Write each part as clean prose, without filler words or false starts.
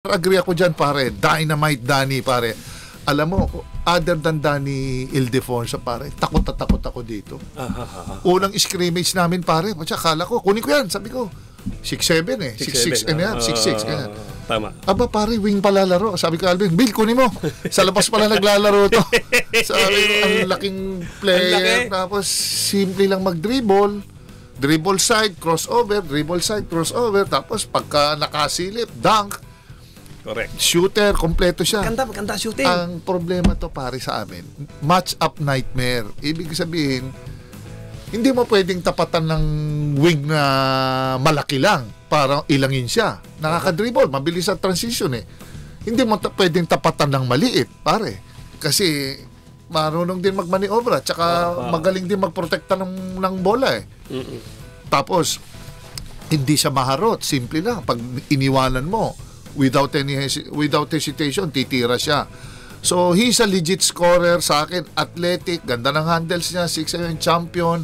Agree ako dyan, pare. Dynamite Danny, pare. Alam mo, other than Danny Ildefonso, pare, takot na takot ako dito. Unang scrimmage namin, pare, kala ko, kunin ko yan, sabi ko. 6'7" eh. 6'6" yan. 6'6", ganyan. Tama. Aba, pare, wing palalaro. Sabi ko, Alvin, Bill, kunin mo. Sa labas pala naglalaro to. Sabi ko, ang laking player. Tapos, simple lang mag-dribble. Dribble side, crossover. Dribble side, crossover. Tapos, pagka nakasilip, dunk. Correct. Shooter, kompleto siya. Maganda shooting. Ang problema to, pare, sa amin, match-up nightmare. Ibig sabihin, hindi mo pwedeng tapatan ng wing na malaki lang para ilangin siya. Nakaka-dribble, mabilis ang transition eh. Hindi mo pwedeng tapatan ng maliit, pare. Kasi marunong din magmaniobra, tsaka magaling din magprotekta ng bola eh. Tapos, hindi siya maharot. Simple lang. Pag iniwanan mo, without hesitation, titira siya. So, he's a legit scorer sa akin. Athletic, ganda ng handles niya, 6'7" champion.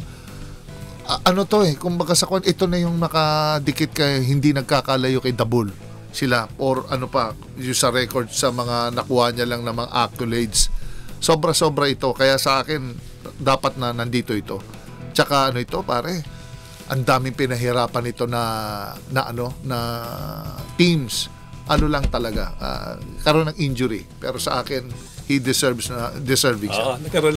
Ano to eh, kumbaga sa ito na yung nakadikit kay hindi nagkakalayo kay Dabul sila or ano pa, yung sa record sa mga nakuha niya lang ng mga accolades. Sobra-sobra ito. Kaya sa akin, dapat na nandito ito. Tsaka ano ito, pare, ang daming pinahirapan ito na teams. Ano lang talaga, karoon ng injury. Pero sa akin, he deserving siya. Nagkaroon.